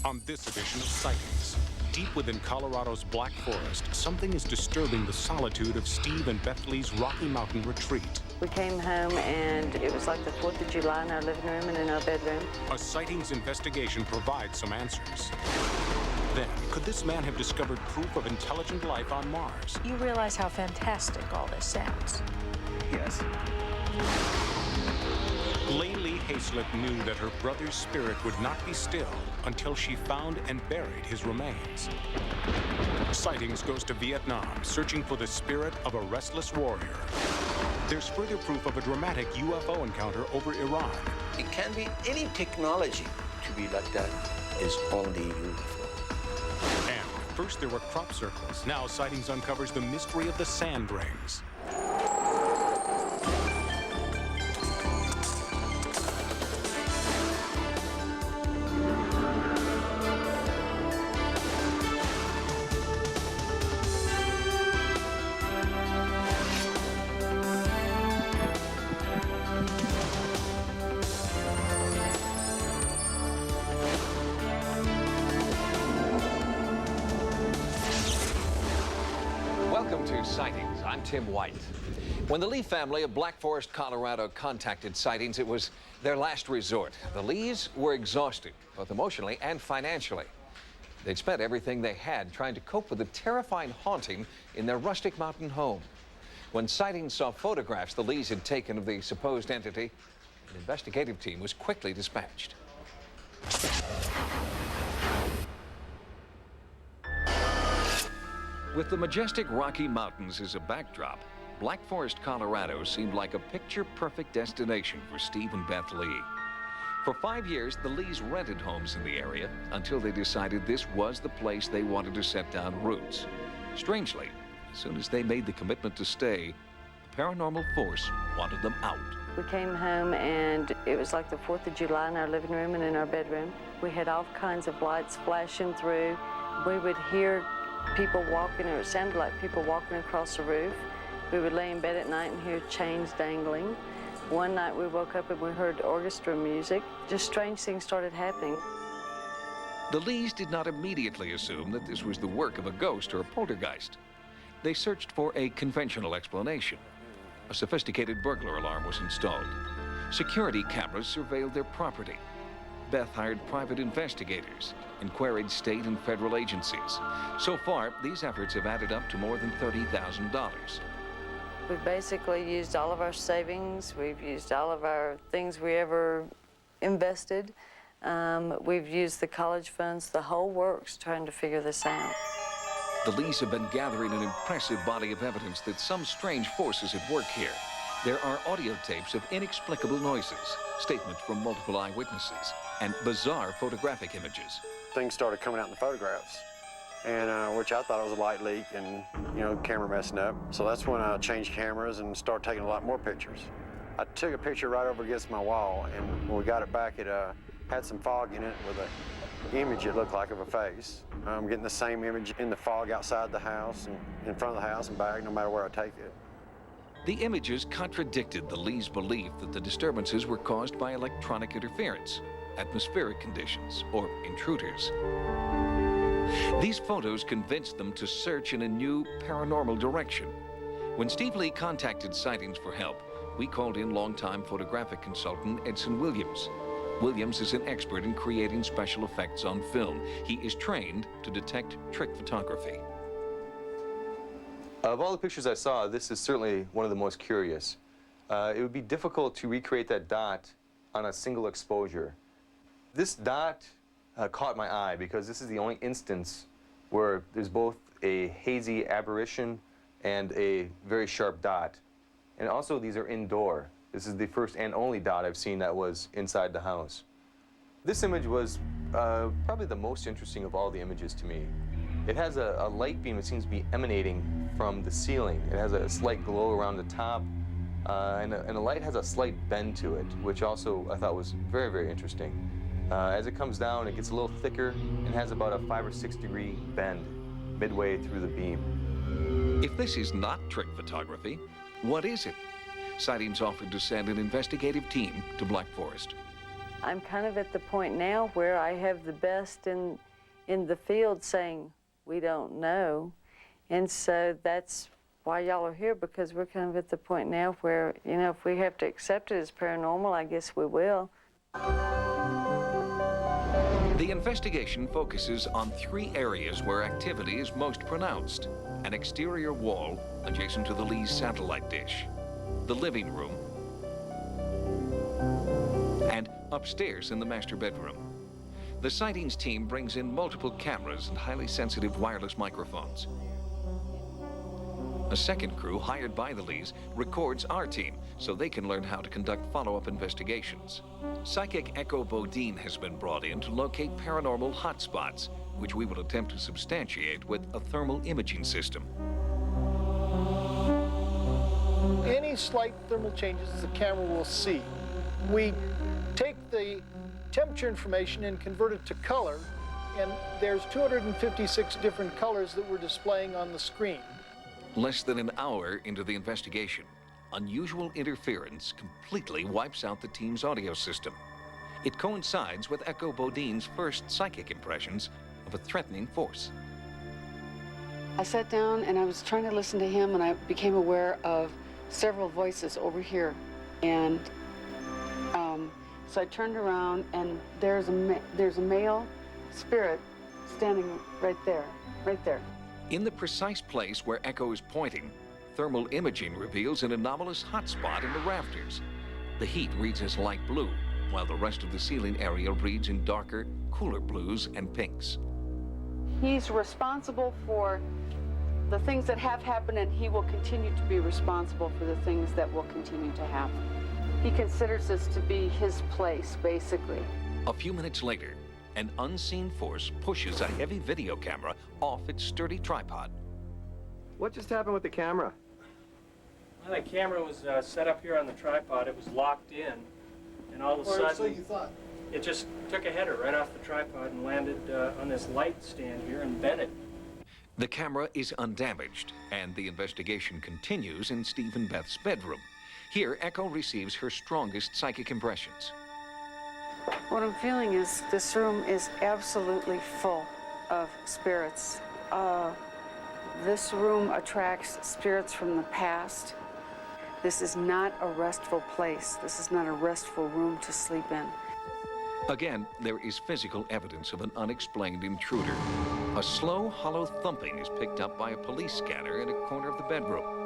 On this edition of Sightings, deep within Colorado's Black Forest, something is disturbing the solitude of Steve and Beth Lee's Rocky Mountain retreat. We came home and it was like the 4th of July in our living room and in our bedroom. A Sightings investigation provides some answers. Then, could this man have discovered proof of intelligent life on Mars? You realize how fantastic all this sounds. Yes. Laylee Hayslip knew that her brother's spirit would not be still until she found and buried his remains. Sightings goes to Vietnam, searching for the spirit of a restless warrior. There's further proof of a dramatic UFO encounter over Iran. It can be any technology to be like that is only UFO. And first there were crop circles. Now Sightings uncovers the mystery of the sand rings. Welcome to Sightings. I'm Tim White. When the Lee family of Black Forest, Colorado contacted Sightings, it was their last resort. The Lees were exhausted, both emotionally and financially. They'd spent everything they had trying to cope with the terrifying haunting in their rustic mountain home. When Sightings saw photographs the Lees had taken of the supposed entity, an investigative team was quickly dispatched. With the majestic Rocky Mountains as a backdrop, Black Forest, Colorado seemed like a picture-perfect destination for Steve and Beth Lee. For 5 years, the Lees rented homes in the area until they decided this was the place they wanted to set down roots. Strangely, as soon as they made the commitment to stay, the paranormal force wanted them out. We came home and it was like the 4th of July in our living room and in our bedroom. We had all kinds of lights flashing through. We would hear people walking, or it sounded like people walking across the roof. We would lay in bed at night and hear chains dangling. One night we woke up and we heard orchestra music. Just strange things started happening. The Lees did not immediately assume that this was the work of a ghost or a poltergeist. They searched for a conventional explanation. A sophisticated burglar alarm was installed. Security cameras surveilled their property. Beth hired private investigators and queried state and federal agencies. So far, these efforts have added up to more than $30,000. We've basically used all of our savings. We've used all of our things we ever invested. We've used the college funds, the whole works, trying to figure this out. The Lees have been gathering an impressive body of evidence that some strange force is at work here. There are audio tapes of inexplicable noises, statements from multiple eyewitnesses, and bizarre photographic images. Things started coming out in the photographs, and which I thought it was a light leak and, camera messing up. So that's when I changed cameras and started taking a lot more pictures. I took a picture right over against my wall, and when we got it back, it had some fog in it with an image it looked like of a face. I'm getting the same image in the fog outside the house and in front of the house and back, no matter where I take it. The images contradicted the Lees' belief that the disturbances were caused by electronic interference, atmospheric conditions, or intruders. These photos convinced them to search in a new paranormal direction. When Steve Lee contacted Sightings for help, we called in longtime photographic consultant Edson Williams. Williams is an expert in creating special effects on film. He is trained to detect trick photography. Of all the pictures I saw, this is certainly one of the most curious. It would be difficult to recreate that dot on a single exposure. This dot caught my eye because this is the only instance where there's both a hazy aberration and a very sharp dot. And also these are indoor. This is the first and only dot I've seen that was inside the house. This image was probably the most interesting of all the images to me. It has a light beam that seems to be emanating from the ceiling. It has a slight glow around the top, and the light has a slight bend to it, which also I thought was very, very interesting. As it comes down, it gets a little thicker and has about a 5 or 6 degree bend midway through the beam. If this is not trick photography, what is it? Sightings offered to send an investigative team to Black Forest. I'm kind of at the point now where I have the best in the field saying, we don't know. And so that's why y'all are here, because we're kind of at the point now where, you know, if we have to accept it as paranormal, I guess we will. The investigation focuses on 3 areas where activity is most pronounced: an exterior wall adjacent to the Lee's satellite dish, the living room, and upstairs in the master bedroom. The Sightings team brings in multiple cameras and highly sensitive wireless microphones. A second crew hired by the Lees records our team so they can learn how to conduct follow-up investigations. Psychic Echo Bodine has been brought in to locate paranormal hotspots, which we will attempt to substantiate with a thermal imaging system. Any slight thermal changes the camera will see. We take the temperature information and convert it to color, and there's 256 different colors that we're displaying on the screen. Less than an hour into the investigation, unusual interference completely wipes out the team's audio system. It coincides with Echo Bodine's first psychic impressions of a threatening force. I sat down and I was trying to listen to him, and I became aware of several voices over here. And so I turned around, and there's a male spirit standing right there, right there. In the precise place where Echo is pointing, thermal imaging reveals an anomalous hotspot in the rafters. The heat reads as light blue, while the rest of the ceiling area reads in darker, cooler blues and pinks. He's responsible for the things that have happened, and he will continue to be responsible for the things that will continue to happen. He considers this to be his place, basically. A few minutes later, an unseen force pushes a heavy video camera off its sturdy tripod. What just happened with the camera? Well, the camera was set up here on the tripod. It was locked in, and all of a sudden, so you thought. It just took a header right off the tripod and landed on this light stand here and bent it. The camera is undamaged, and the investigation continues in Steve and Beth's bedroom. Here, Echo receives her strongest psychic impressions. What I'm feeling is this room is absolutely full of spirits. This room attracts spirits from the past. This is not a restful place. This is not a restful room to sleep in. Again, there is physical evidence of an unexplained intruder. A slow, hollow thumping is picked up by a police scanner in a corner of the bedroom.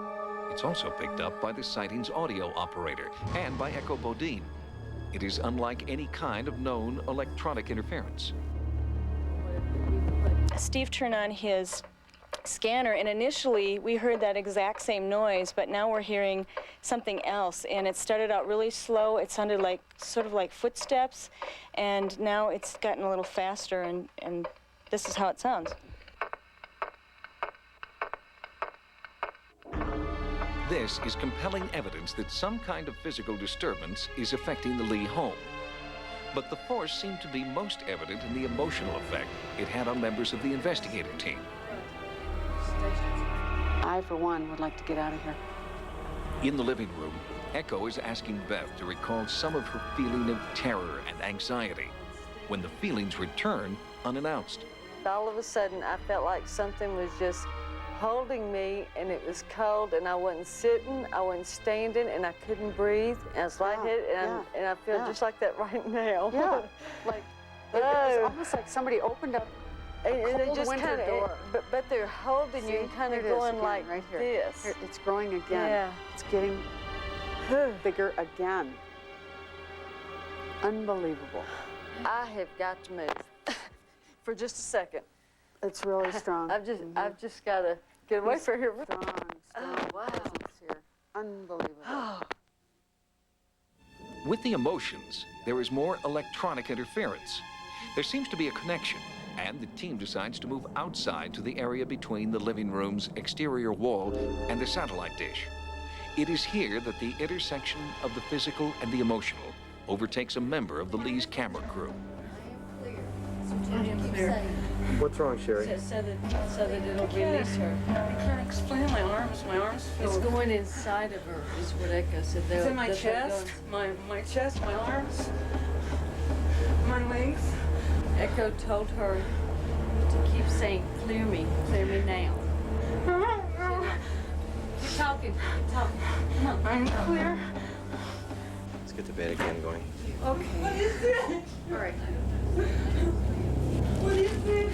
It's also picked up by the Sightings audio operator and by Echo Bodine. It is unlike any kind of known electronic interference. Steve turned on his scanner, and initially we heard that exact same noise, but now we're hearing something else, and it started out really slow. It sounded like sort of like footsteps, and now it's gotten a little faster, and this is how it sounds. This is compelling evidence that some kind of physical disturbance is affecting the Lee home. But the force seemed to be most evident in the emotional effect it had on members of the investigative team. I, for one, would like to get out of here. In the living room, Echo is asking Beth to recall some of her feeling of terror and anxiety when the feelings return unannounced. All of a sudden, I felt like something was just holding me, and it was cold, and I wasn't sitting, I wasn't standing, and I couldn't breathe. And I was lightheaded, and I feel just like that right now. Yeah, like it was almost like somebody opened up a they just winter kind door. of, but they're holding you and kind of going again, like right here. this. Here, it's growing again. Yeah. It's getting bigger again. Unbelievable. I have got to move for just a second. It's really strong. I've just got to get away from here. Strong. Oh, wow. presence here. Unbelievable. With the emotions, there is more electronic interference. There seems to be a connection, and the team decides to move outside to the area between the living room's exterior wall and the satellite dish. It is here that the intersection of the physical and the emotional overtakes a member of the Lee's camera crew. What's wrong, Sherry? So that it'll release her. I can't explain my arms. My arms feel... It's going inside of her, is what Echo said. It's in my chest, my chest, my arms. Echo told her to keep saying, clear me now. Keep talking, Come on. I'm clear. Let's get the bed again going. Okay. What is it? All right. What is it?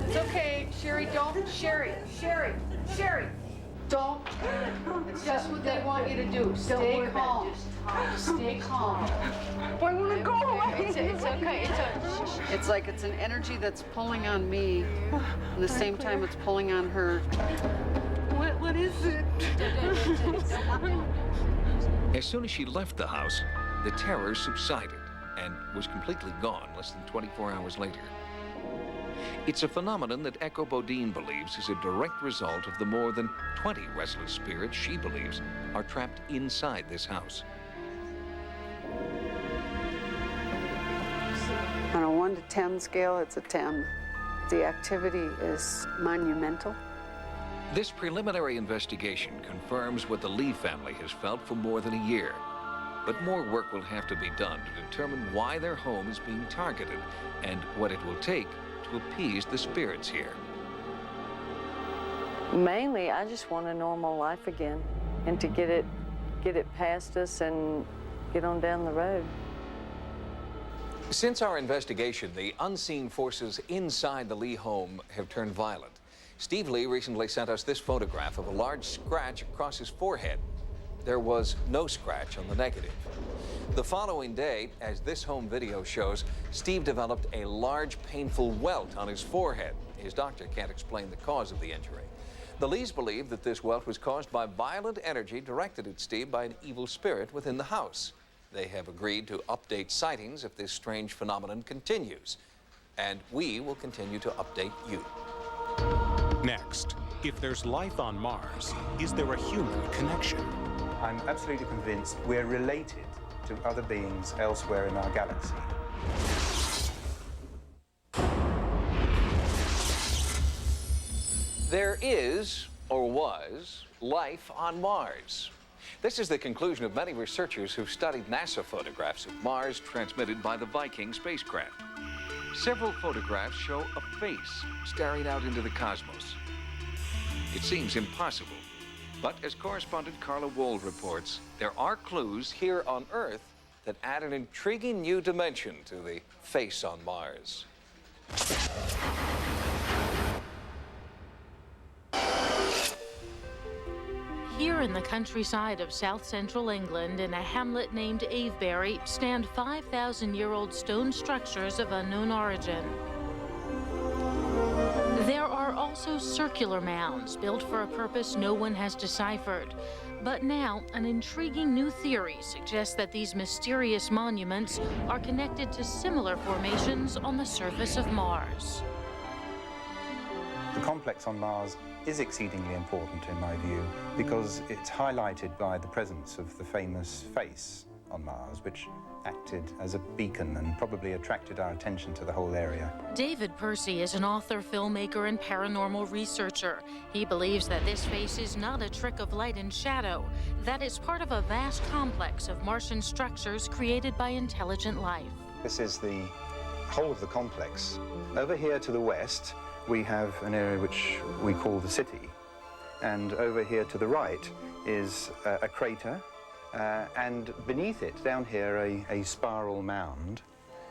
It's okay, Sherry, don't. Sherry. Don't. It's just what they want you to do. Stay calm. Stay calm. I want to go away. It's okay. It's like it's an energy that's pulling on me, and the same time it's pulling on her. What is it? As soon as she left the house, the terror subsided and was completely gone less than 24 hours later. It's a phenomenon that Echo Bodine believes is a direct result of the more than 20 restless spirits she believes are trapped inside this house. On a 1 to 10 scale, it's a 10. The activity is monumental. This preliminary investigation confirms what the Lee family has felt for more than a year. But more work will have to be done to determine why their home is being targeted and what it will take to appease the spirits here. Mainly, I just want a normal life again and to get it past us and get on down the road. Since our investigation, the unseen forces inside the Lee home have turned violent. Steve Lee recently sent us this photograph of a large scratch across his forehead. There was no scratch on the negative. The following day, as this home video shows, Steve developed a large, painful welt on his forehead. His doctor can't explain the cause of the injury. The Lees believe that this welt was caused by violent energy directed at Steve by an evil spirit within the house. They have agreed to update sightings if this strange phenomenon continues. And we will continue to update you. Next, if there's life on Mars, is there a human connection? I'm absolutely convinced we're related to other beings elsewhere in our galaxy. There is, or was, life on Mars. This is the conclusion of many researchers who've studied NASA photographs of Mars transmitted by the Viking spacecraft. Several photographs show a face staring out into the cosmos. It seems impossible, but as correspondent Carla Wold reports, there are clues here on Earth that add an intriguing new dimension to the face on Mars. Here in the countryside of south-central England, in a hamlet named Avebury, stand 5,000-year-old stone structures of unknown origin. There are also circular mounds built for a purpose no one has deciphered. But now, an intriguing new theory suggests that these mysterious monuments are connected to similar formations on the surface of Mars. The complex on Mars is exceedingly important in my view because it's highlighted by the presence of the famous face on Mars, which acted as a beacon and probably attracted our attention to the whole area. David Percy is an author, filmmaker, and paranormal researcher. He believes that this face is not a trick of light and shadow, that it's part of a vast complex of Martian structures created by intelligent life. This is the whole of the complex. Over here to the west, we have an area which we call the city. And over here to the right is a crater. And beneath it, down here, a spiral mound.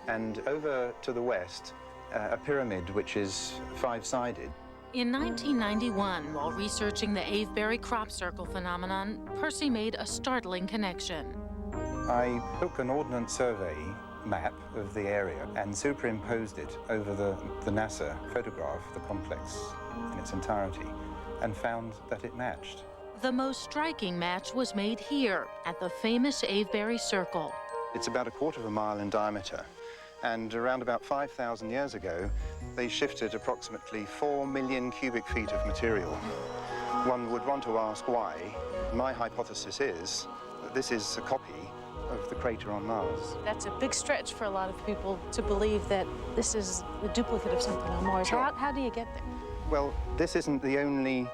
And over to the west, a pyramid which is 5-sided. In 1991, while researching the Avebury crop circle phenomenon, Percy made a startling connection. I took an Ordnance Survey map of the area and superimposed it over the NASA photograph, the complex in its entirety, and found that it matched. The most striking match was made here, at the famous Avebury Circle. It's about 1/4 mile in diameter, and around about 5,000 years ago, they shifted approximately 4 million cubic feet of material. One would want to ask why. My hypothesis is that this is a copy of the crater on Mars. That's a big stretch for a lot of people to believe that this is the duplicate of something on Mars. Sure. How do you get there? Well, this isn't the only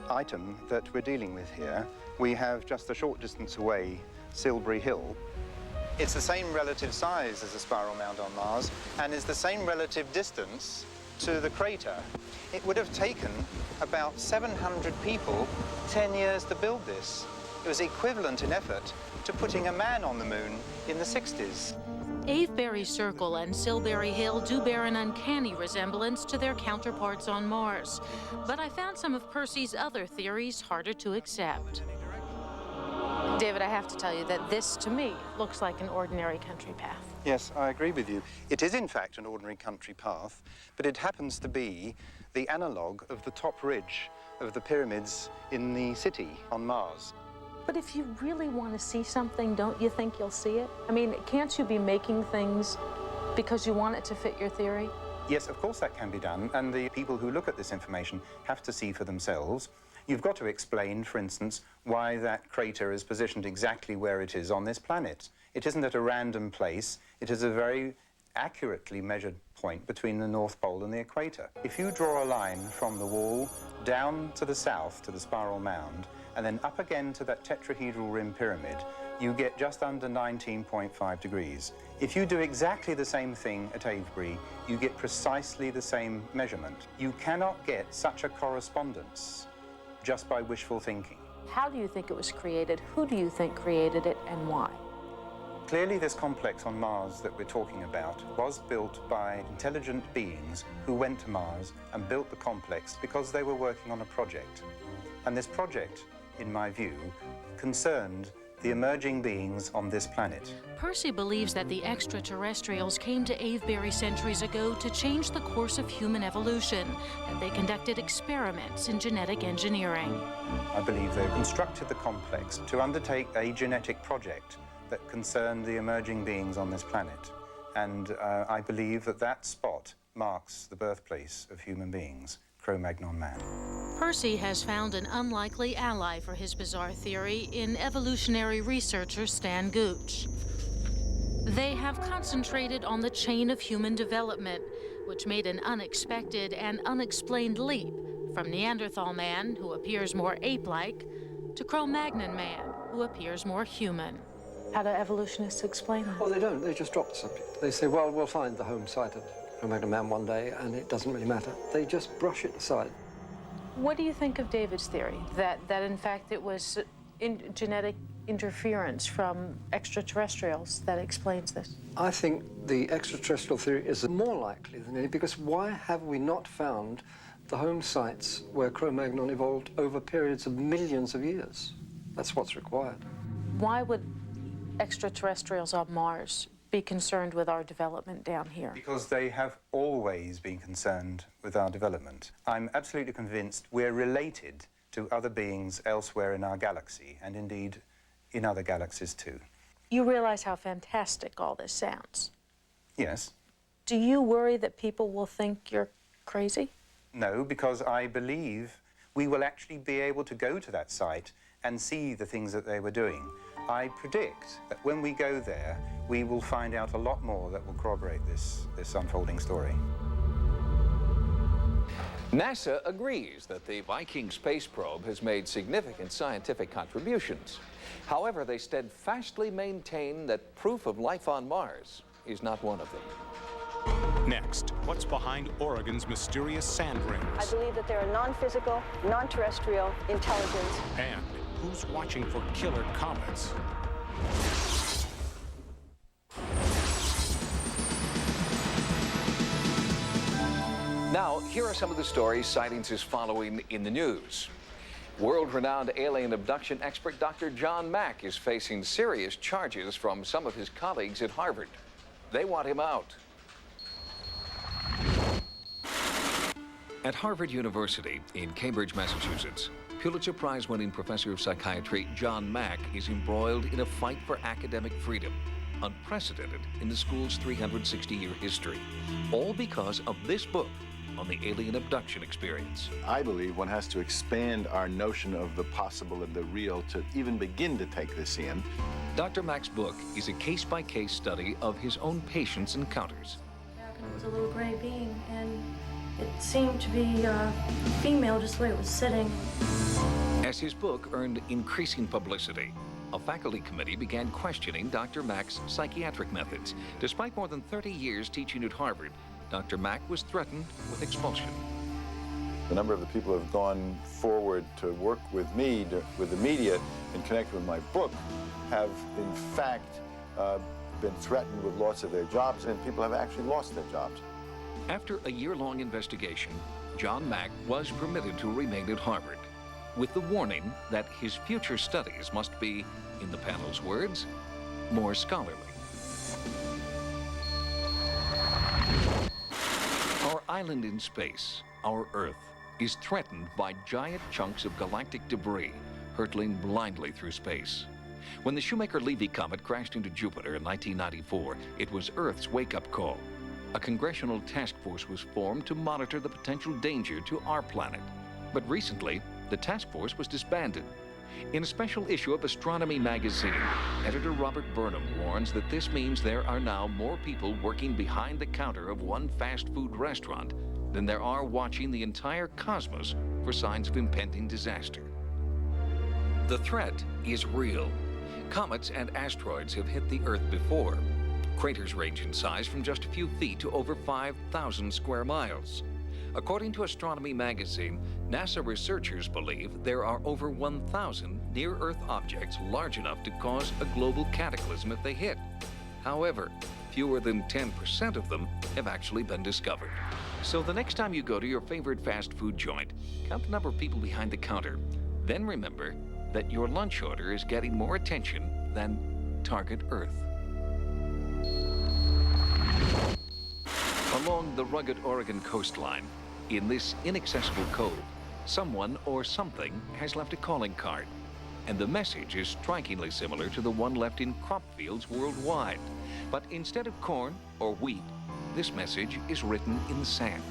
item that we're dealing with here. We have just a short distance away Silbury Hill, It's the same relative size as a spiral mound on Mars and is the same relative distance to the crater. It would have taken about 700 people 10 years to build this. It was equivalent in effort to putting a man on the moon in the 60s. Avebury Circle and Silbury Hill do bear an uncanny resemblance to their counterparts on Mars. But I found some of Percy's other theories harder to accept. David, I have to tell you that this, to me, looks like an ordinary country path. Yes, I agree with you. It is, in fact, an ordinary country path, but it happens to be the analogue of the top ridge of the pyramids in the city on Mars. But if you really want to see something, don't you think you'll see it? I mean, can't you be making things because you want it to fit your theory? Yes, of course that can be done, and the people who look at this information have to see for themselves. You've got to explain, for instance, why that crater is positioned exactly where it is on this planet. It isn't at a random place. It is a very accurately measured point between the North Pole and the equator. If you draw a line from the wall down to the south to the spiral mound, and then up again to that tetrahedral rim pyramid, you get just under 19.5 degrees. If you do exactly the same thing at Avebury, you get precisely the same measurement. You cannot get such a correspondence just by wishful thinking. How do you think it was created? Who do you think created it, and why? Clearly, this complex on Mars that we're talking about was built by intelligent beings who went to Mars and built the complex because they were working on a project. And this project, in my view, concerned the emerging beings on this planet. Percy believes that the extraterrestrials came to Avebury centuries ago to change the course of human evolution, and they conducted experiments in genetic engineering. I believe they constructed the complex to undertake a genetic project that concerned the emerging beings on this planet. And I believe that that spot marks the birthplace of human beings, Cro-Magnon man. Percy has found an unlikely ally for his bizarre theory in evolutionary researcher Stan Gooch. They have concentrated on the chain of human development, which made an unexpected and unexplained leap from Neanderthal man, who appears more ape-like, to Cro-Magnon man, who appears more human. How do evolutionists explain that? Well, they don't. They just drop the subject. They say, well, we'll find the home site of Cro-Magnon man one day, and it doesn't really matter. They just brush it aside. What do you think of David's theory, that in fact it was genetic interference from extraterrestrials that explains this? I think the extraterrestrial theory is more likely than any, because why have we not found the home sites where Cro-Magnon evolved over periods of millions of years? That's what's required. Why would extraterrestrials on Mars be concerned with our development down here? Because they have always been concerned with our development. I'm absolutely convinced we're related to other beings elsewhere in our galaxy, and indeed in other galaxies too. You realize how fantastic all this sounds? Yes. Do you worry that people will think you're crazy? No, because I believe we will actually be able to go to that site and see the things that they were doing. I predict that when we go there, we will find out a lot more that will corroborate this unfolding story. NASA agrees that the Viking space probe has made significant scientific contributions. However, they steadfastly maintain that proof of life on Mars is not one of them. Next, what's behind Oregon's mysterious sand rings? I believe that there are non-physical, non-terrestrial intelligence. And who's watching for killer comets? Now, here are some of the stories Sightings is following in the news. World-renowned alien abduction expert Dr. John Mack is facing serious charges from some of his colleagues at Harvard. They want him out. At Harvard University in Cambridge, Massachusetts, Pulitzer Prize-winning professor of psychiatry John Mack is embroiled in a fight for academic freedom, unprecedented in the school's 360-year history, all because of this book on the alien abduction experience. I believe one has to expand our notion of the possible and the real to even begin to take this in. Dr. Mack's book is a case-by-case study of his own patients' encounters. It was a little gray being, and it seemed to be female just the way it was sitting. As his book earned increasing publicity, a faculty committee began questioning Dr. Mack's psychiatric methods. Despite more than 30 years teaching at Harvard, Dr. Mack was threatened with expulsion. The number of the people who have gone forward to work with me, with the media, in connection with my book, have in fact been threatened with loss of their jobs, and people have actually lost their jobs. After a year-long investigation, John Mack was permitted to remain at Harvard, with the warning that his future studies must be, in the panel's words, more scholarly. Our island in space, our Earth, is threatened by giant chunks of galactic debris hurtling blindly through space. When the Shoemaker-Levy comet crashed into Jupiter in 1994, it was Earth's wake-up call. A congressional task force was formed to monitor the potential danger to our planet. But recently, the task force was disbanded. In a special issue of Astronomy magazine, editor Robert Burnham warns that this means there are now more people working behind the counter of one fast food restaurant than there are watching the entire cosmos for signs of impending disaster. The threat is real. Comets and asteroids have hit the Earth before. Craters range in size from just a few feet to over 5,000 square miles. According to Astronomy magazine, NASA researchers believe there are over 1,000 near-Earth objects large enough to cause a global cataclysm if they hit. However, fewer than 10% of them have actually been discovered. So the next time you go to your favorite fast food joint, count the number of people behind the counter. Then remember that your lunch order is getting more attention than target Earth. Along the rugged Oregon coastline, in this inaccessible cove, someone or something has left a calling card. And the message is strikingly similar to the one left in crop fields worldwide. But instead of corn or wheat, this message is written in the sand.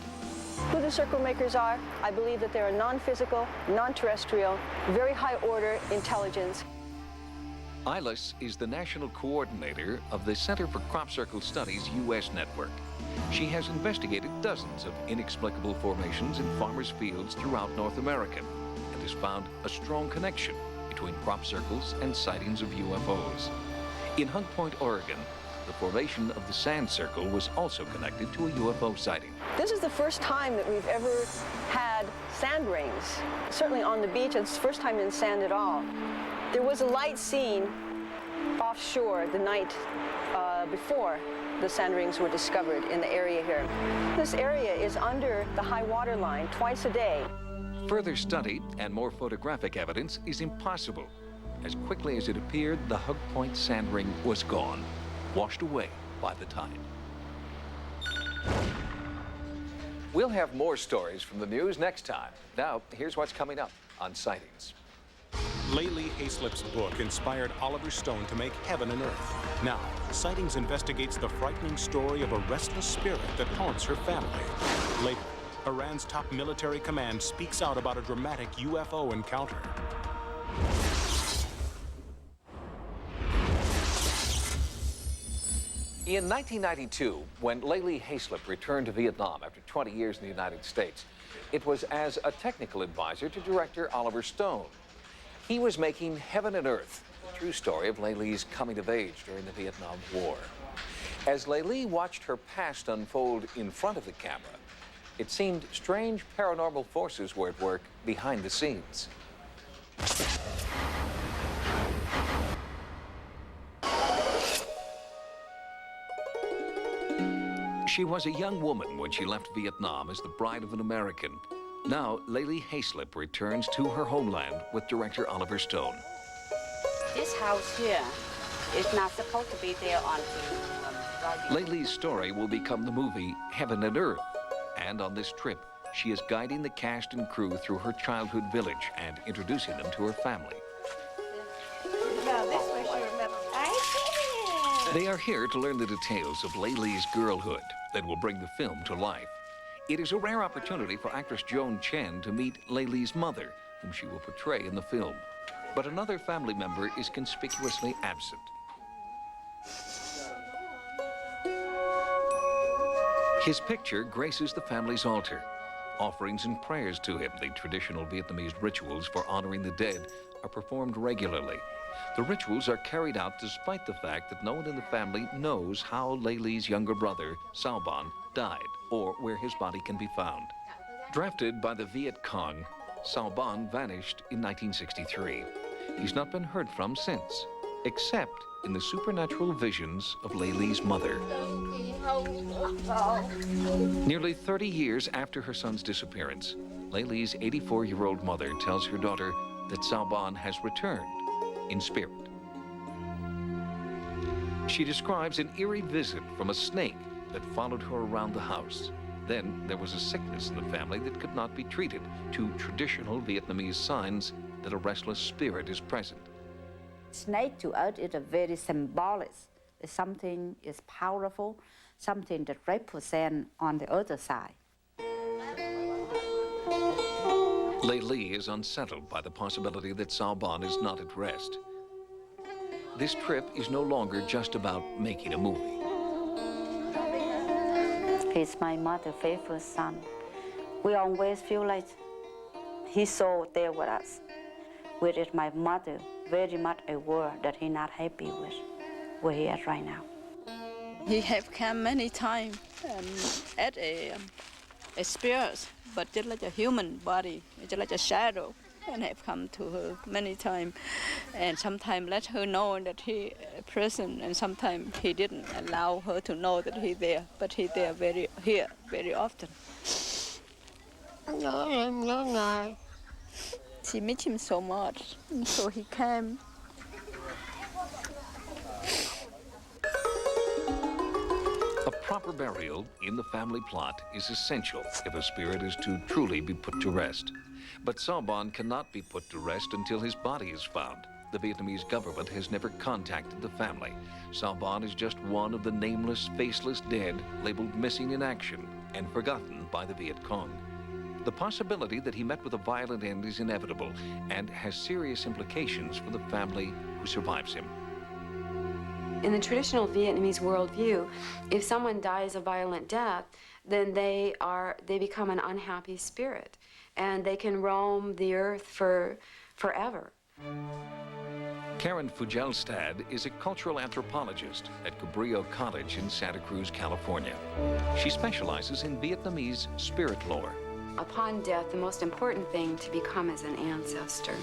Who the circle makers are, I believe that they're a non-physical, non-terrestrial, very high-order intelligence. Ilis is the national coordinator of the Center for Crop Circle Studies U.S. network. She has investigated dozens of inexplicable formations in farmers' fields throughout North America and has found a strong connection between crop circles and sightings of UFOs. In Hunk Point, Oregon, the formation of the sand circle was also connected to a UFO sighting. This is the first time that we've ever had sand rings. Certainly on the beach, it's the first time in sand at all. There was a light seen offshore the night before the sand rings were discovered in the area here. This area is under the high water line twice a day. Further study and more photographic evidence is impossible. As quickly as it appeared, the Hug Point sand ring was gone, washed away by the tide. We'll have more stories from the news next time. Now, here's what's coming up on Sightings. Layli Hayslip's book inspired Oliver Stone to make Heaven and Earth. Now, Sightings investigates the frightening story of a restless spirit that haunts her family. Later, Iran's top military command speaks out about a dramatic UFO encounter. In 1992, when Layli Hayslip returned to Vietnam after 20 years in the United States, it was as a technical advisor to director Oliver Stone. He was making Heaven and Earth, the true story of Layli's coming of age during the Vietnam War. As Layli watched her past unfold in front of the camera, it seemed strange paranormal forces were at work behind the scenes. She was a young woman when she left Vietnam as the bride of an American. Now, Layli Hayslip returns to her homeland with director Oliver Stone. This house here is not supposed to be there on film. Layli's story will become the movie Heaven and Earth. And on this trip, she is guiding the cast and crew through her childhood village and introducing them to her family. Now, this way she remembers. They are here to learn the details of Layli's girlhood that will bring the film to life. It is a rare opportunity for actress Joan Chen to meet Layli's mother, whom she will portray in the film. But another family member is conspicuously absent. His picture graces the family's altar. Offerings and prayers to him, the traditional Vietnamese rituals for honoring the dead, are performed regularly. The rituals are carried out despite the fact that no one in the family knows how Lei Li's younger brother, Sauban, died or where his body can be found. Drafted by the Viet Cong, Sauban vanished in 1963. He's not been heard from since, except in the supernatural visions of Lei Li's mother. Nearly 30 years after her son's disappearance, Lei Li's 84-year-old mother tells her daughter that Sauban has returned in spirit. She describes an eerie visit from a snake that followed her around the house. Then there was a sickness in the family that could not be treated, two traditional Vietnamese signs that a restless spirit is present. Snake to us is a very symbolic. It's something is powerful, something that represents on the other side. Lei Li is unsettled by the possibility that Sauban is not at rest. This trip is no longer just about making a movie. He's my mother's favorite son. We always feel like he's so there with us. Which is my mother very much aware that he's not happy with where he is right now. He have come many times as a spirit, but just like a human body, just like a shadow, and have come to her many times. And sometimes let her know that he is present, and sometimes he didn't allow her to know that he's there, but he's there very often. She missed him so much, and so he came. A proper burial in the family plot is essential if a spirit is to truly be put to rest. But Sauban cannot be put to rest until his body is found. The Vietnamese government has never contacted the family. Sauban is just one of the nameless, faceless dead labeled missing in action and forgotten by the Viet Cong. The possibility that he met with a violent end is inevitable and has serious implications for the family who survives him. In the traditional Vietnamese worldview, if someone dies a violent death, then they become an unhappy spirit, and they can roam the earth forever. Karen Fugelstad is a cultural anthropologist at Cabrillo College in Santa Cruz, California. She specializes in Vietnamese spirit lore. Upon death, the most important thing to become is an ancestor.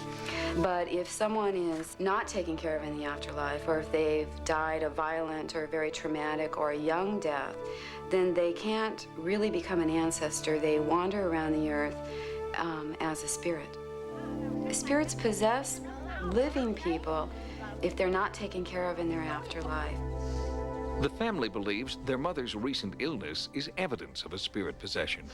But if someone is not taken care of in the afterlife, or if they've died a violent or very traumatic or a young death, then they can't really become an ancestor. They wander around the earth as a spirit. Spirits possess living people if they're not taken care of in their afterlife. The family believes their mother's recent illness is evidence of a spirit possession.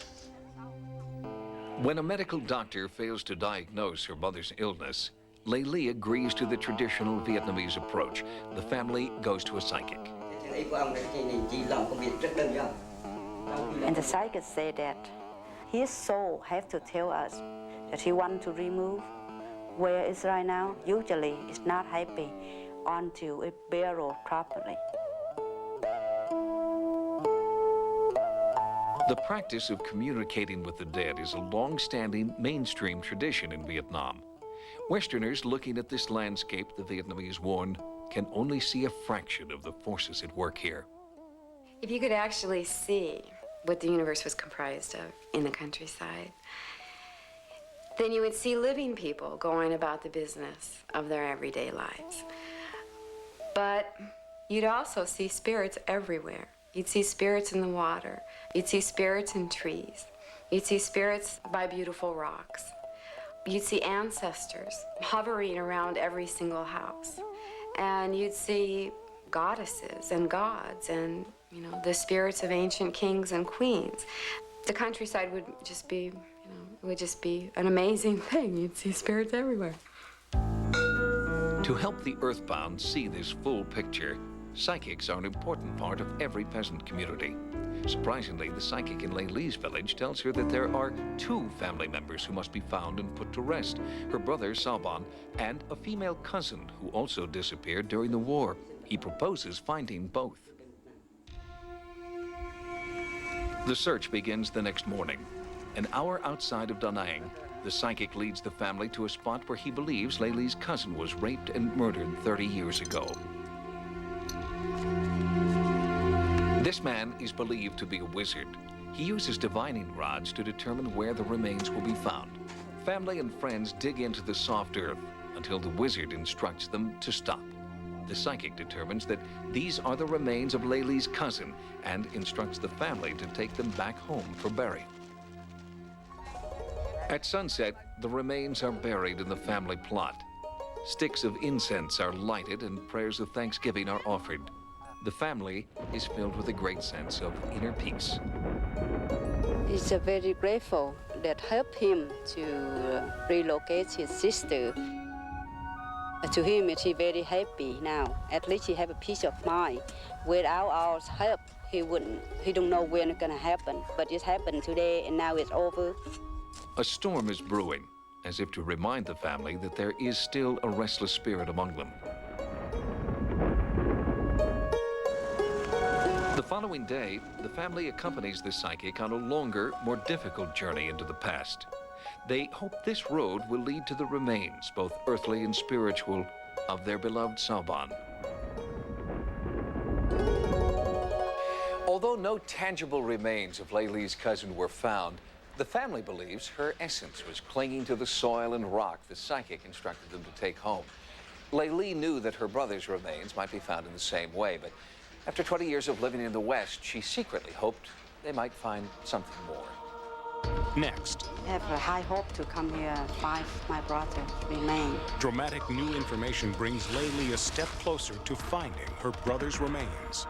When a medical doctor fails to diagnose her mother's illness, Lei Li agrees to the traditional Vietnamese approach. The family goes to a psychic. And the psychic said that his soul has to tell us that he wants to remove where it's right now. Usually it's not happy until it's buried properly. The practice of communicating with the dead is a long-standing mainstream tradition in Vietnam. Westerners looking at this landscape, the Vietnamese warned, can only see a fraction of the forces at work here. If you could actually see what the universe was comprised of in the countryside, then you would see living people going about the business of their everyday lives. But you'd also see spirits everywhere. You'd see spirits in the water. You'd see spirits in trees. You'd see spirits by beautiful rocks. You'd see ancestors hovering around every single house. And you'd see goddesses and gods and, the spirits of ancient kings and queens. The countryside would just be, an amazing thing. You'd see spirits everywhere. To help the earthbound see this full picture, psychics are an important part of every peasant community. Surprisingly, the psychic in Lei Li's village tells her that there are 2 family members who must be found and put to rest, her brother Sauban and a female cousin who also disappeared during the war. He proposes finding both. The search begins the next morning. An hour outside of Da Nang, The psychic leads the family to a spot where he believes Laylee's cousin was raped and murdered 30 years ago. This man is believed to be a wizard. He uses divining rods to determine where the remains will be found. Family and friends dig into the soft earth until the wizard instructs them to stop. The psychic determines that these are the remains of Laylee's cousin and instructs the family to take them back home for burial. At sunset, the remains are buried in the family plot. Sticks of incense are lighted and prayers of thanksgiving are offered. The family is filled with a great sense of inner peace. He's very grateful that helped him to relocate his sister. To him, he's very happy now. At least he have a peace of mind. Without our help, he don't know when it's gonna happen. But it happened today, and now it's over. A storm is brewing, as if to remind the family that there is still a restless spirit among them. The following day, the family accompanies the psychic on a longer, more difficult journey into the past. They hope this road will lead to the remains, both earthly and spiritual, of their beloved Sauban. Although no tangible remains of Laylee's cousin were found, the family believes her essence was clinging to the soil and rock the psychic instructed them to take home. Laylee knew that her brother's remains might be found in the same way, but after 20 years of living in the West, she secretly hoped they might find something more. Next. I have a high hope to come here, find my brother remain. Dramatic new information brings Laylee a step closer to finding her brother's remains.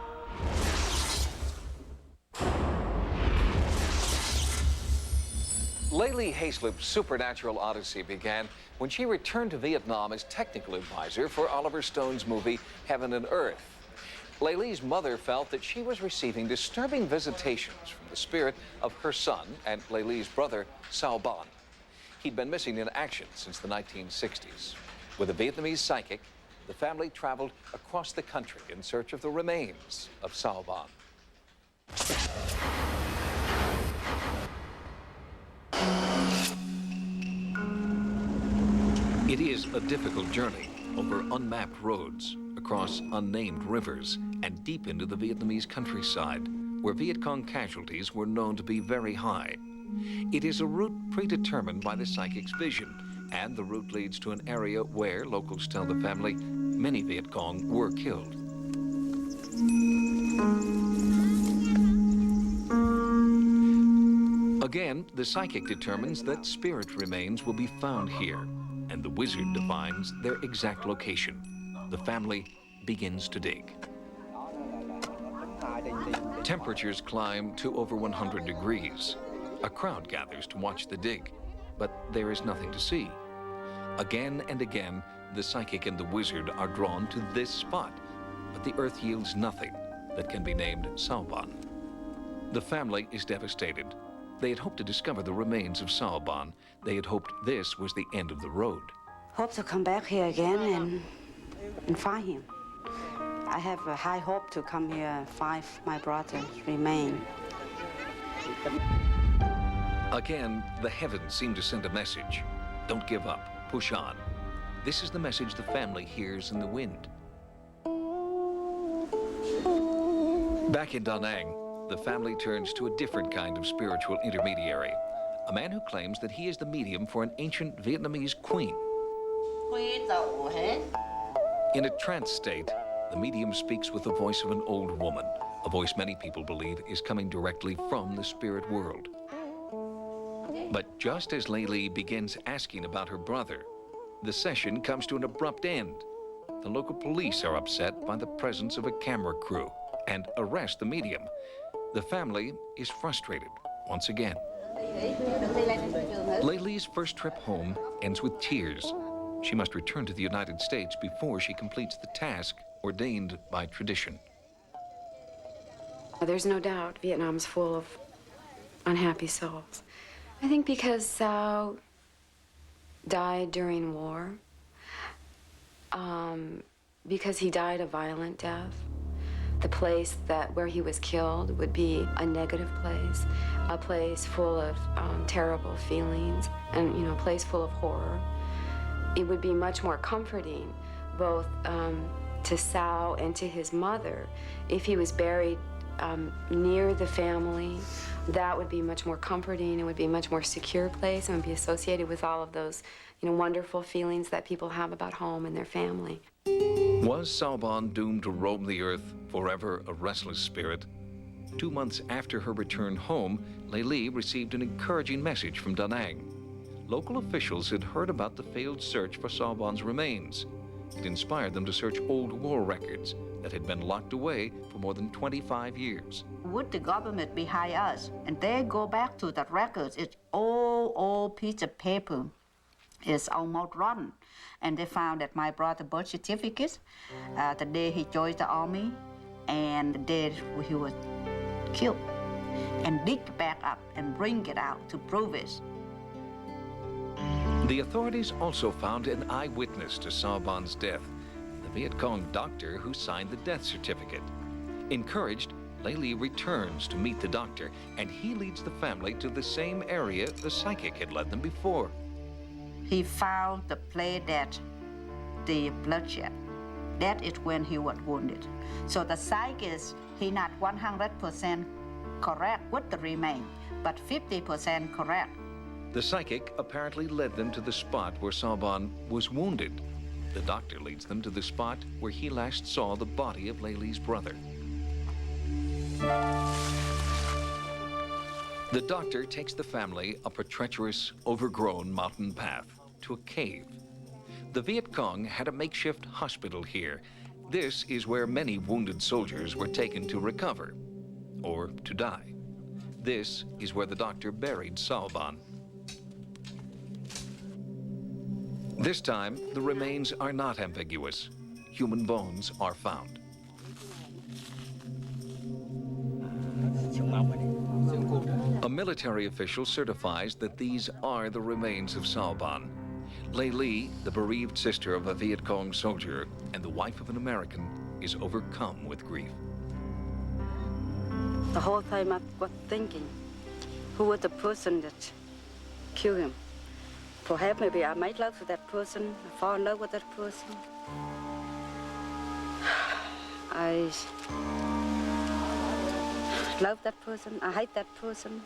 Laylee Haislip's supernatural odyssey began when she returned to Vietnam as technical advisor for Oliver Stone's movie Heaven and Earth. Laylee's mother felt that she was receiving disturbing visitations from the spirit of her son and Laylee's brother, Sauban. He'd been missing in action since the 1960s. With a Vietnamese psychic, the family traveled across the country in search of the remains of Sauban. It is a difficult journey over unmapped roads, across unnamed rivers, and deep into the Vietnamese countryside, where Viet Cong casualties were known to be very high. It is a route predetermined by the psychic's vision, and the route leads to an area where, locals tell the family, many Viet Cong were killed. Again, the psychic determines that spirit remains will be found here, and the wizard defines their exact location. The family begins to dig. Temperatures climb to over 100 degrees. A crowd gathers to watch the dig, but there is nothing to see. Again and again, the psychic and the wizard are drawn to this spot, but the earth yields nothing that can be named Sauban. The family is devastated. They had hoped to discover the remains of Sauban. They had hoped this was the end of the road. Hope to come back here again and find him. I have a high hope to come here, find my brother's remain. Again, the heavens seem to send a message. Don't give up, push on. This is the message the family hears in the wind. Back in Da Nang, the family turns to a different kind of spiritual intermediary, a man who claims that he is the medium for an ancient Vietnamese queen. In a trance state, the medium speaks with the voice of an old woman, a voice many people believe is coming directly from the spirit world. But just as Laylee begins asking about her brother, the session comes to an abrupt end. The local police are upset by the presence of a camera crew and arrest the medium. The family is frustrated once again. Laylee's first trip home ends with tears. She must return to the United States before she completes the task ordained by tradition. There's no doubt Vietnam's full of unhappy souls. I think because Sao died during war, because he died a violent death, the place where he was killed would be a negative place, a place full of terrible feelings, and a place full of horror. It would be much more comforting, both to Sal and to his mother, if he was buried near the family. That would be much more comforting. It would be a much more secure place, and would be associated with all of those, wonderful feelings that people have about home and their family. Was Salban doomed to roam the earth, forever a restless spirit? 2 months after her return home, Leili received an encouraging message from Da Nang. Local officials had heard about the failed search for Salban's remains. It inspired them to search old war records that had been locked away for more than 25 years. Would the government behind us, and they go back to the records, it's old piece of paper. It's almost rotten. And they found that my brother's birth certificate, the day he joined the army, and the day he was killed. And dig back up and bring it out to prove it. The authorities also found an eyewitness to Salban's death, the Viet Cong doctor who signed the death certificate. Encouraged, Leili returns to meet the doctor, and he leads the family to the same area the psychic had led them before. He found the place that the bloodshed. That is when he was wounded. So the psychic, he not 100% correct with the remains, but 50% correct. The psychic apparently led them to the spot where Salban was wounded. The doctor leads them to the spot where he last saw the body of Leili's brother. The doctor takes the family up a treacherous, overgrown mountain path to a cave. The Viet Cong had a makeshift hospital here. This is where many wounded soldiers were taken to recover, or to die. This is where the doctor buried Salban. This time, the remains are not ambiguous. Human bones are found. A military official certifies that these are the remains of Salban. Leili, the bereaved sister of a Viet Cong soldier and the wife of an American, is overcome with grief. The whole time I was thinking, who was the person that killed him? Perhaps maybe I made love to that person, I fall in love with that person. I love that person, I hate that person.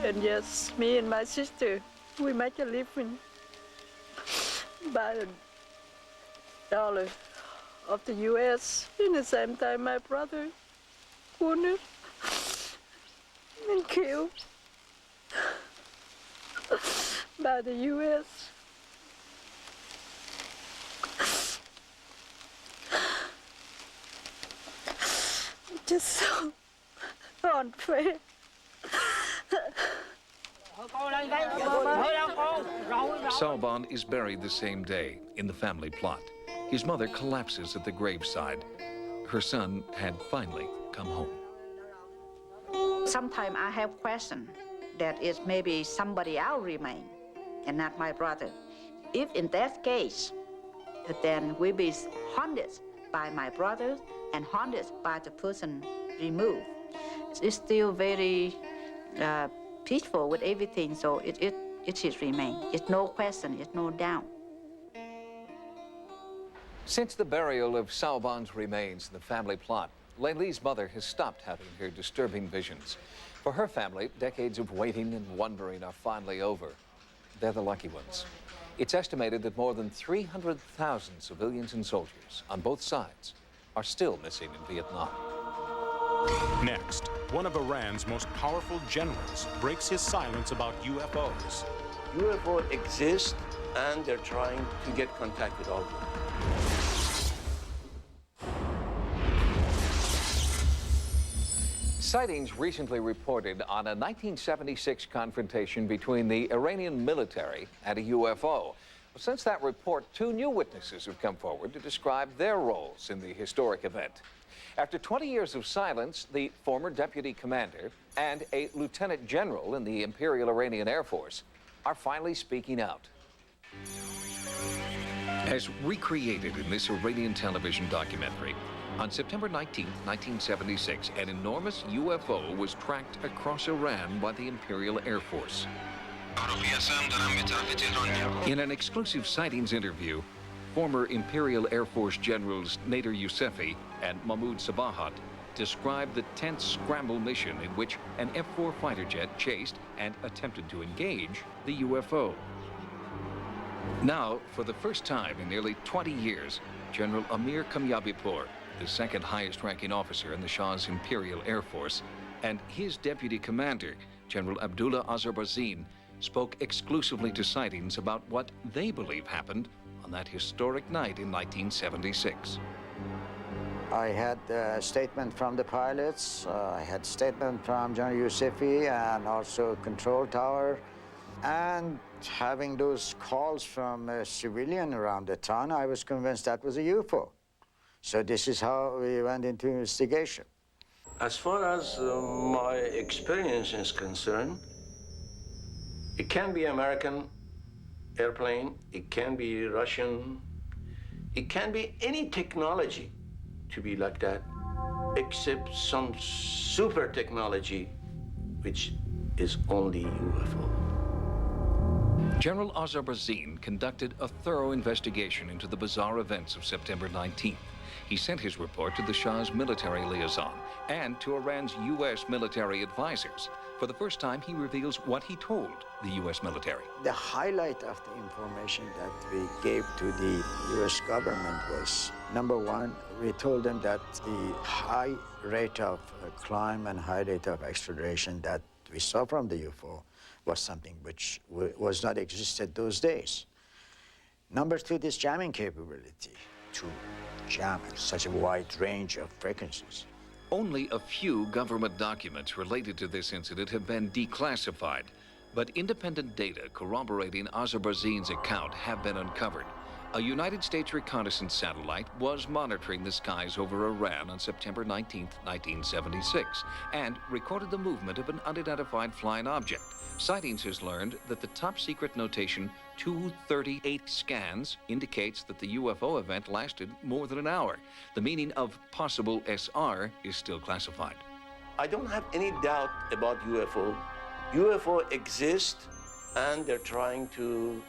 And yes, me and my sister, we make a living by $1 of the U.S. In the same time, my brother wounded and killed by the U.S. Just so unfair. Salban is buried the same day in the family plot. His mother collapses at the graveside. Her son had finally come home. Sometimes I have questions that is maybe somebody else remain and not my brother. If in that case, then we be haunted by my brother and haunted by the person removed. It's still very peaceful with everything, so it should remain. It's no question, it's no doubt. Since the burial of Salban's remains in the family plot, Leili's mother has stopped having her disturbing visions. For her family, decades of waiting and wondering are finally over. They're the lucky ones. It's estimated that more than 300,000 civilians and soldiers on both sides are still missing in Vietnam. Next, one of Iran's most powerful generals breaks his silence about UFOs. UFO exist, and they're trying to get contact with all of them. Sightings recently reported on a 1976 confrontation between the Iranian military and a UFO. Well, since that report, 2 new witnesses have come forward to describe their roles in the historic event. After 20 years of silence, the former deputy commander and a lieutenant general in the Imperial Iranian Air Force are finally speaking out. As recreated in this Iranian television documentary, On September 19, 1976, an enormous UFO was tracked across Iran by the Imperial Air Force. In an exclusive Sightings interview, former Imperial Air Force Generals Nader Yousefi and Mahmoud Sabahat described the tense scramble mission in which an F-4 fighter jet chased and attempted to engage the UFO. Now, for the first time in nearly 20 years, General Amir Kamyabipur, the second highest ranking officer in the Shah's Imperial Air Force, and his deputy commander, General Abdullah Azerbaijan, spoke exclusively to Sightings about what they believe happened on that historic night in 1976. I had a statement from the pilots, I had statement from General Yousefi and also control tower. And having those calls from a civilian around the town, I was convinced that was a UFO. So this is how we went into investigation. As far as my experience is concerned, it can be American airplane, it can be Russian, it can be any technology to be like that, except some super technology, which is only UFO. General Azerbaijan conducted a thorough investigation into the bizarre events of September 19th. He sent his report to the Shah's military liaison and to Iran's U.S. military advisors. For the first time, he reveals what he told the U.S. military. The highlight of the information that we gave to the U.S. government was, number one, we told them that the high rate of crime and high rate of extradition that we saw from the UFO was something which was not existed those days. Number two, this jamming capability to jam at such a wide range of frequencies. Only a few government documents related to this incident have been declassified, but independent data corroborating Azerbaijan's account have been uncovered. A United States reconnaissance satellite was monitoring the skies over Iran on September 19, 1976, and recorded the movement of an unidentified flying object. Sightings has learned that the top-secret notation 238 scans indicates that the UFO event lasted more than an hour. The meaning of possible SR is still classified. I don't have any doubt about UFO. UFO exist, and they're trying to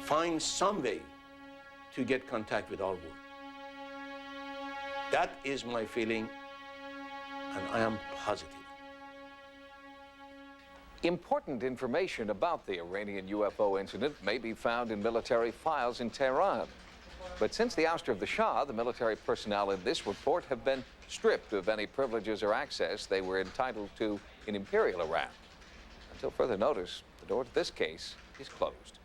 find some way to get contact with our world. That is my feeling, and I am positive. Important information about the Iranian UFO incident may be found in military files in Tehran. But since the ouster of the Shah, the military personnel in this report have been stripped of any privileges or access they were entitled to in Imperial Iran. Until further notice, the door to this case is closed.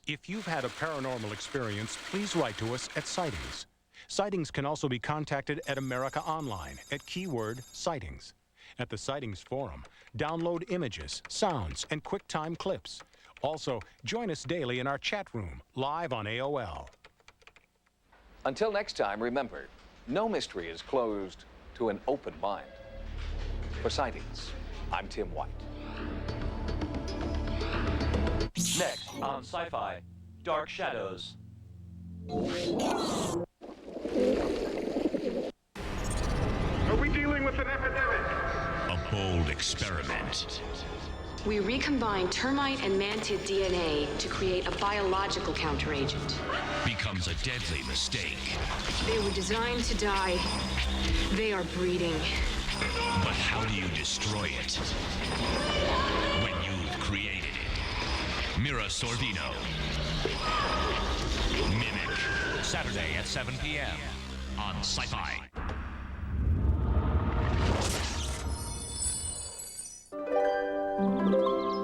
If you've had a paranormal experience, please write to us at Sightings. Sightings can also be contacted at America Online at keyword Sightings. At the Sightings Forum, download images, sounds, and QuickTime clips. Also, join us daily in our chat room, live on AOL. Until next time, remember, no mystery is closed to an open mind. For Sightings, I'm Tim White. Next on Sci-Fi, Dark Shadows. Are we dealing with an epidemic? A bold experiment. We recombine termite and mantid DNA to create a biological counteragent. Becomes a deadly mistake. They were designed to die. They are breeding. But how do you destroy it? When you've created it. Mira Sorvino. Mimic. Saturday at 7 p.m. on Sci-Fi. Thank you.